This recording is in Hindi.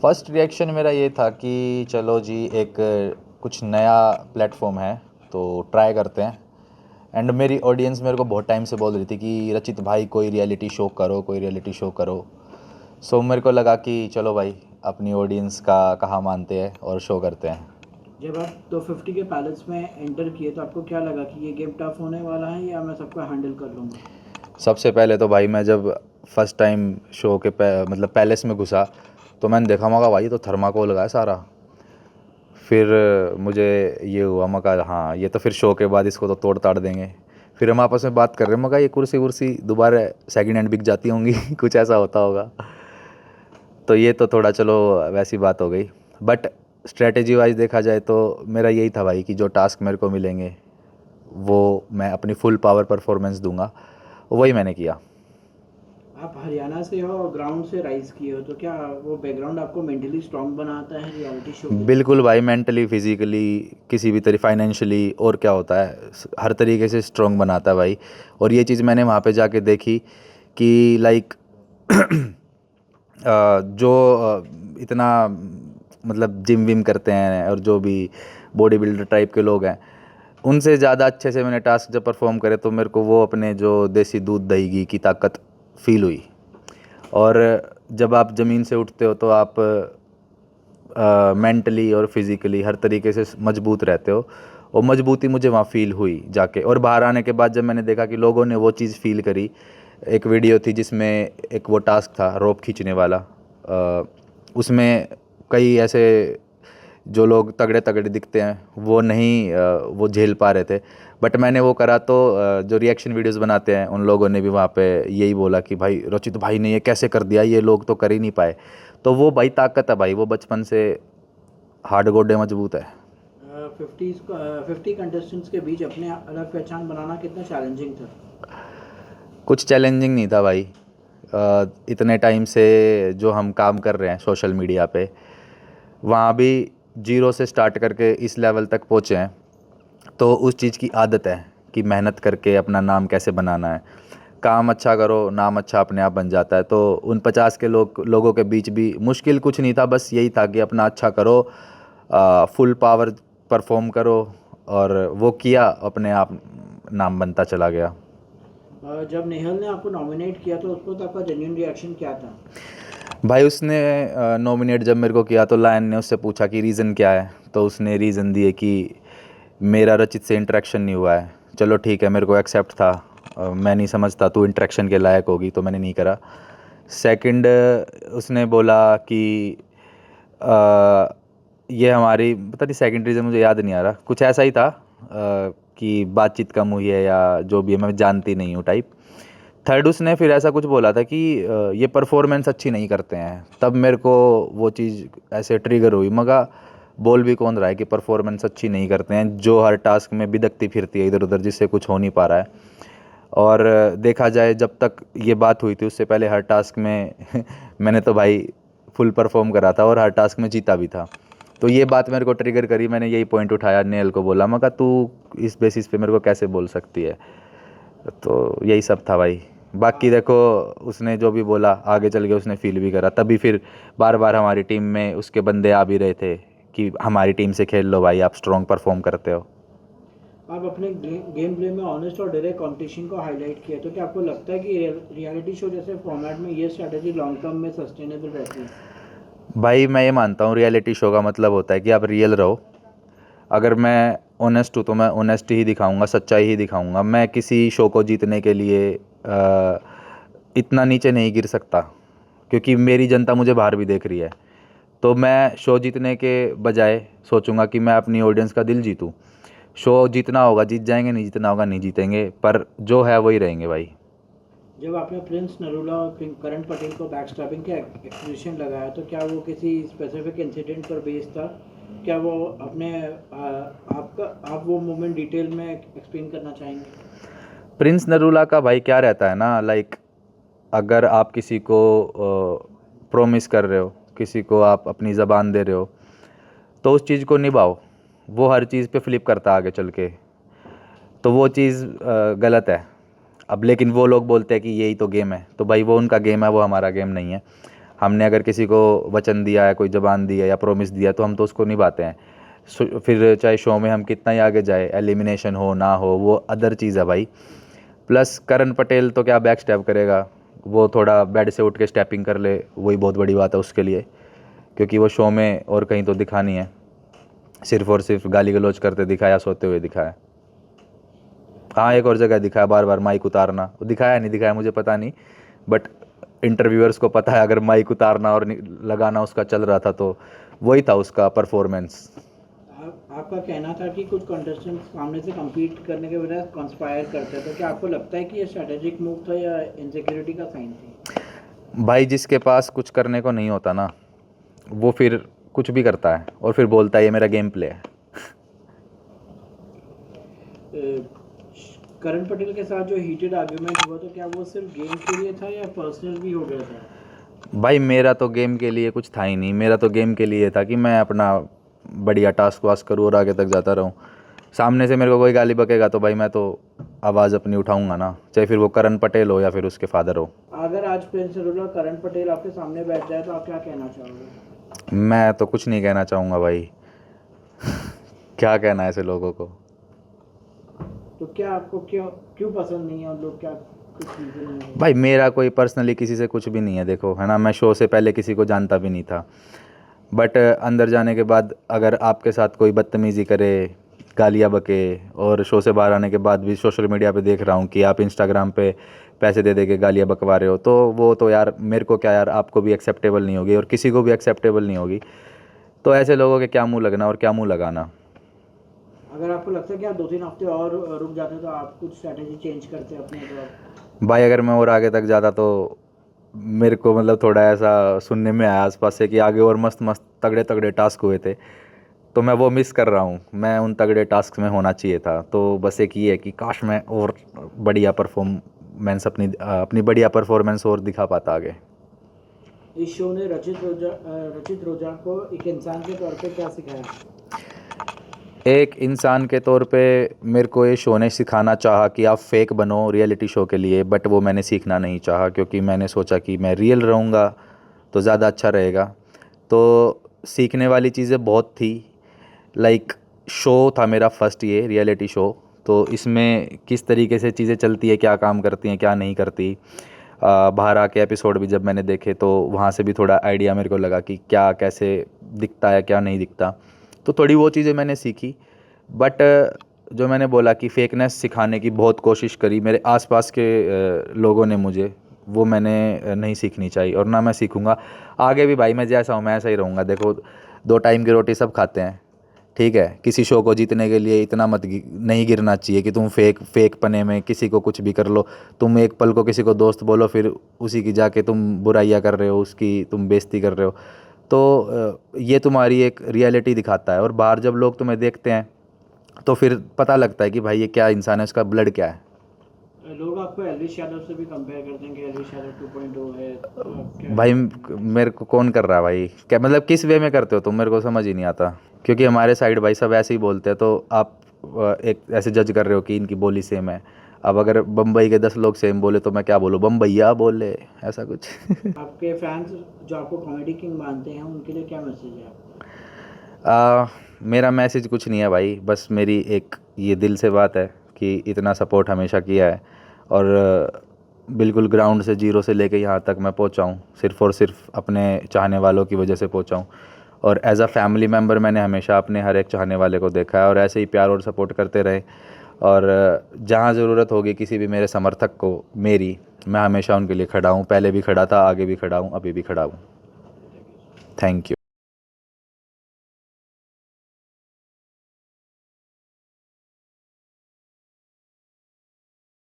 फर्स्ट रिएक्शन मेरा ये था कि चलो जी एक कुछ नया प्लेटफॉर्म है तो ट्राई करते हैं। एंड मेरी ऑडियंस मेरे को बहुत टाइम से बोल रही थी कि रचित भाई कोई रियलिटी शो करो, कोई रियलिटी शो करो। सो मेरे को लगा कि चलो भाई अपनी ऑडियंस का कहा मानते हैं और शो करते हैं। जब आप 250 के पैलेस में एंटर किए तो आपको क्या लगा कि ये गेम टफ होने वाला है या मैं सबको हैंडल कर लूँगा? सबसे पहले तो भाई मैं जब फर्स्ट टाइम शो के मतलब पैलेस में घुसा तो मैंने देखा, मगा भाई ये तो थर्माकोल लगा है सारा। फिर मुझे ये हुआ, मगा हाँ ये तो फिर शो के बाद इसको तो तोड़ ताड़ देंगे। फिर हम आपस में बात कर रहे हैं, मगा ये कुर्सी वुर्सी दोबारा सेकंड हैंड बिक जाती होंगी कुछ ऐसा होता होगा। तो ये तो थोड़ा चलो वैसी बात हो गई। बट स्ट्रेटेजी वाइज देखा जाए तो मेरा यही था भाई कि जो टास्क मेरे को मिलेंगे वो मैं अपनी फुल पावर परफॉर्मेंस दूंगा, वही मैंने किया। आप हरियाणा से हो और ग्राउंड से राइज किए हो, तो क्या वो बैकग्राउंड आपको मेंटली स्ट्रांग बनाता है रियलिटी शो के लिए? बिल्कुल भाई, मेंटली, फिजिकली, किसी भी तरह फाइनेंशियली, और क्या होता है हर तरीके से स्ट्रांग बनाता है भाई। और ये चीज़ मैंने वहाँ पे जाके देखी कि लाइक जो इतना मतलब जिम विम करते हैं और जो भी बॉडी बिल्डर टाइप के लोग हैं, उनसे ज़्यादा अच्छे से मैंने टास्क जब परफॉर्म करे तो मेरे को वो अपने जो देसी दूध दही घी की ताकत फील हुई। और जब आप ज़मीन से उठते हो तो आप मेंटली और फिज़िकली हर तरीके से मजबूत रहते हो, और मजबूती मुझे वहाँ फ़ील हुई जाके। और बाहर आने के बाद जब मैंने देखा कि लोगों ने वो चीज़ फ़ील करी, एक वीडियो थी जिसमें एक वो टास्क था रोप खींचने वाला। उसमें कई ऐसे जो लोग तगड़े तगड़े दिखते हैं वो नहीं वो झेल पा रहे थे। बट मैंने वो करा तो जो रिएक्शन वीडियोस बनाते हैं उन लोगों ने भी वहाँ पे यही बोला कि भाई रचित भाई ने ये कैसे कर दिया, ये लोग तो कर ही नहीं पाए। तो वो भाई ताकत है भाई, वो बचपन से हार्ड गोडे मजबूत है। 50 कंटेस्टेंट्स के बीच अपने अलग पहचान बनाना कितना चैलेंजिंग था? कुछ चैलेंजिंग नहीं था भाई। इतने टाइम से जो हम काम कर रहे हैं सोशल मीडिया पे, वहाँ भी जीरो से स्टार्ट करके इस लेवल तक पहुँचे हैं। तो उस चीज़ की आदत है कि मेहनत करके अपना नाम कैसे बनाना है। काम अच्छा करो, नाम अच्छा अपने आप बन जाता है। तो उन 50 के लोगों के बीच भी मुश्किल कुछ नहीं था, बस यही था कि अपना अच्छा करो, फुल पावर परफॉर्म करो, और वो किया, अपने आप नाम बनता चला गया। जब नेहल ने आपको नॉमिनेट किया तो उस वक्त आपका जेन्युइन रिएक्शन क्या था? भाई उसने नॉमिनेट जब मेरे को किया तो लायन ने उससे पूछा कि रीज़न क्या है, तो उसने रीज़न दिए कि मेरा रचित से इंटरेक्शन नहीं हुआ है। चलो ठीक है, मेरे को एक्सेप्ट था, मैं नहीं समझता तू इंटरेक्शन के लायक होगी, तो मैंने नहीं करा। सेकंड उसने बोला कि ये हमारी पता नहीं, सेकंड रीज़न मुझे याद नहीं आ रहा, कुछ ऐसा ही था कि बातचीत कम हुई है या जो भी है, मैं जानती नहीं हूँ टाइप। थर्ड उसने फिर ऐसा कुछ बोला था कि ये परफॉर्मेंस अच्छी नहीं करते हैं। तब मेरे को वो चीज़ ऐसे ट्रिगर हुई, मगा बोल भी कौन रहा है कि परफॉर्मेंस अच्छी नहीं करते हैं, जो हर टास्क में बिदकती फिरती है इधर उधर, जिससे कुछ हो नहीं पा रहा है। और देखा जाए जब तक ये बात हुई थी उससे पहले हर टास्क में मैंने तो भाई फुल परफॉर्म करा था और हर टास्क में जीता भी था। तो ये बात मेरे को ट्रिगर करी, मैंने यही पॉइंट उठाया, नेल को बोला, मगा तू इस बेसिस पे मेरे को कैसे बोल सकती है। तो यही सब था भाई। बाकी देखो, उसने जो भी बोला आगे चल के उसने फील भी करा, तभी फिर बार बार हमारी टीम में उसके बंदे आ भी रहे थे कि हमारी टीम से खेल लो भाई, आप स्ट्रॉन्ग परफॉर्म करते हो। आप अपने गेम प्ले में ऑनेस्ट और डायरेक्ट कंपटीशन को हाईलाइट किया, तो क्या आपको लगता है कि रियलिटी शो जैसे फॉर्मेट में ये स्ट्रैटेजी लॉन्ग टर्म में सस्टेनेबल रहती है? भाई मैं ये मानता हूँ रियलिटी शो का मतलब होता है कि आप रियल रहो। अगर मैं ऑनेस्ट हूँ तो मैं ऑनेस्ट ही दिखाऊंगा, सच्चाई ही दिखाऊंगा। मैं किसी शो को जीतने के लिए इतना नीचे नहीं गिर सकता, क्योंकि मेरी जनता मुझे बाहर भी देख रही है। तो मैं शो जीतने के बजाय सोचूंगा कि मैं अपनी ऑडियंस का दिल जीतूं। शो जीतना होगा जीत जाएंगे, नहीं जीतना होगा नहीं जीतेंगे, पर जो है वही रहेंगे भाई। जब आपने प्रिंस नरूला और करण पटेल को बैकस्टैबिंग के एक्यूजेशन लगाया, तो क्या वो किसी स्पेसिफिक इंसिडेंट पर बेस्ड था? क्या वो अपने आपका आप वो मोमेंट डिटेल में एक्सप्लेन करना चाहेंगे? प्रिंस नरूला का भाई क्या रहता है ना, लाइक अगर आप किसी को प्रोमिस कर रहे हो, किसी को आप अपनी ज़बान दे रहे हो, तो उस चीज़ को निभाओ। वो हर चीज़ पे फ्लिप करता है आगे चल के, तो वो चीज़ गलत है। अब लेकिन वो लोग बोलते हैं कि यही तो गेम है, तो भाई वो उनका गेम है, वो हमारा गेम नहीं है। हमने अगर किसी को वचन दिया है, कोई ज़बान दी है या प्रॉमिस दिया तो हम तो उसको निभाते हैं। फिर चाहे शो में हम कितना ही आगे जाए, एलिमिनेशन हो ना हो वो अदर चीज़ है भाई। प्लस करण पटेल तो क्या बैक स्टेप करेगा, वो थोड़ा बेड से उठ के स्टेपिंग कर ले वही बहुत बड़ी बात है उसके लिए, क्योंकि वो शो में और कहीं तो दिखा नहीं है, सिर्फ और सिर्फ गाली गलौज करते दिखाया, सोते हुए दिखाया। हाँ एक और जगह दिखाया बार बार माइक उतारना, वो दिखाया नहीं दिखाया मुझे पता नहीं, बट इंटरव्यूअर्स को पता है अगर माइक उतारना और लगाना उसका चल रहा था तो वही था उसका परफॉर्मेंस। आपका कहना था कि कुछ कंटेस्टेंट्स सामने से compete करने के बजाय कंस्पायर करते हैं, तो क्या आपको लगता है कि ये स्ट्रेटेजिक मूव था या इनसिक्योरिटी का साइन थी? भाई जिसके पास कुछ करने को नहीं होता ना वो फिर कुछ भी करता है और फिर बोलता है ये मेरा गेम प्ले है। करण पटेल के साथ जो हीटेड आर्ग्यूमेंट हुआ तो क्या वो सिर्फ गेम के लिए था या पर्सनल भी हो गया था? भाई मेरा तो गेम के लिए कुछ था ही नहीं, मेरा तो गेम के लिए था कि मैं अपना बढ़िया टास्क वास्क करूँ और आगे तक जाता रहूँ। सामने से मेरे को कोई गाली बकेगा तो भाई मैं तो आवाज़ अपनी उठाऊंगा ना, चाहे फिर वो करण पटेल हो या फिर उसके फादर हो। अगर आज प्रिंस नरूला करण पटेल आपके सामने बैठ जाए तो आप क्या कहना चाहोगे? मैं तो कुछ नहीं कहना चाहूँगा भाई क्या कहना है ऐसे लोगों को। तो क्या आपको क्यों क्यों पसंद नहीं है उन लोग, क्या कुछ रीजन नहीं है? भाई मेरा कोई पर्सनली किसी से कुछ भी नहीं है, देखो है ना, मैं शो से पहले किसी को जानता भी नहीं था, बट अंदर जाने के बाद अगर आपके साथ कोई बदतमीज़ी करे, गालियाँ बके, और शो से बाहर आने के बाद भी सोशल मीडिया पे देख रहा हूँ कि आप इंस्टाग्राम पे पैसे दे दे के गालियाँ बकवा रहे हो, तो वो तो यार मेरे को क्या यार, आपको भी एक्सेप्टेबल नहीं होगी और किसी को भी एक्सेप्टेबल नहीं होगी। तो ऐसे लोगों के क्या मुँह लगना और क्या मुँह लगाना। अगर आपको लगता है कि आप 2-3 हफ्ते और रुक जाते तो आप कुछ स्ट्रैटेजी चेंज करते अपने तो भाई अगर मैं और आगे तक जाता तो मेरे को मतलब थोड़ा ऐसा सुनने में आया आसपास से कि आगे और मस्त मस्त तगड़े तगड़े टास्क हुए थे, तो मैं वो मिस कर रहा हूँ, मैं उन तगड़े टास्क में होना चाहिए था। तो बस एक ये है कि काश मैं और बढ़िया परफॉर्मेंस अपनी बढ़िया परफॉर्मेंस और दिखा पाता आगे। इस शो ने रचित रोजा को एक इंसान के तौर पे क्या सिखाया? एक इंसान के तौर पे मेरे को ये शो ने सिखाना चाहा कि आप फेक बनो रियलिटी शो के लिए, बट वो मैंने सीखना नहीं चाहा, क्योंकि मैंने सोचा कि मैं रियल रहूँगा तो ज़्यादा अच्छा रहेगा। तो सीखने वाली चीज़ें बहुत थी, लाइक शो था मेरा फर्स्ट ये रियलिटी शो, तो इसमें किस तरीके से चीज़ें चलती है, क्या काम करती हैं क्या नहीं करती। बाहर आके एपिसोड भी जब मैंने देखे तो वहाँ से भी थोड़ा आइडिया मेरे को लगा कि क्या कैसे दिखता है क्या नहीं दिखता, तो थोड़ी वो चीज़ें मैंने सीखी। बट जो मैंने बोला कि फेकनेस सिखाने की बहुत कोशिश करी मेरे आसपास के लोगों ने मुझे, वो मैंने नहीं सीखनी चाहिए और ना मैं सीखूंगा आगे भी। भाई मैं जैसा हूँ मैं ऐसा ही रहूँगा। देखो 2 टाइम की रोटी सब खाते हैं, ठीक है, किसी शो को जीतने के लिए इतना नहीं गिरना चाहिए कि तुम फेक पने में किसी को कुछ भी कर लो। तुम एक पल को किसी को दोस्त बोलो फिर उसी की जाके तुम बुराइयाँ कर रहे हो, उसकी तुम बेइज्जती कर रहे हो। तो ये तुम्हारी एक रियलिटी दिखाता है, और बाहर जब लोग तुम्हें देखते हैं तो फिर पता लगता है कि भाई ये क्या इंसान है, उसका ब्लड क्या है। लोग आपको एलविश यादव से भी कंपेयर करते हैं कि एलविश यादव 2.0 है, तो आप क्या? भाई मेरे को कौन कर रहा है भाई, क्या मतलब किस वे में करते हो तुम, मेरे को समझ ही नहीं आता। क्योंकि हमारे साइड भाई सब ऐसे ही बोलते हैं, तो आप एक ऐसे जज कर रहे हो कि इनकी बोली सेम है। अब अगर बम्बई के 10 लोग सेम बोले तो मैं क्या बोलूँ, बम्बैया बोले ऐसा कुछ आपके फैंस जो आपको कॉमेडी किंग मानते हैं उनके लिए क्या मैसेज है मेरा मैसेज कुछ नहीं है भाई, बस मेरी एक ये दिल से बात है कि इतना सपोर्ट हमेशा किया है, और बिल्कुल ग्राउंड से जीरो से लेके यहाँ तक मैं पहुँचा हूँ सिर्फ़ और सिर्फ अपने चाहने वालों की वजह से पहुँचा हूँ। और एज अ फैमिली मेम्बर मैंने हमेशा अपने हर एक चाहने वाले को देखा है, और ऐसे ही प्यार और सपोर्ट करते रहे। और जहाँ ज़रूरत होगी किसी भी मेरे समर्थक को मेरी, मैं हमेशा उनके लिए खड़ा हूँ, पहले भी खड़ा था, आगे भी खड़ा हूँ, अभी भी खड़ा हूँ। Thank you.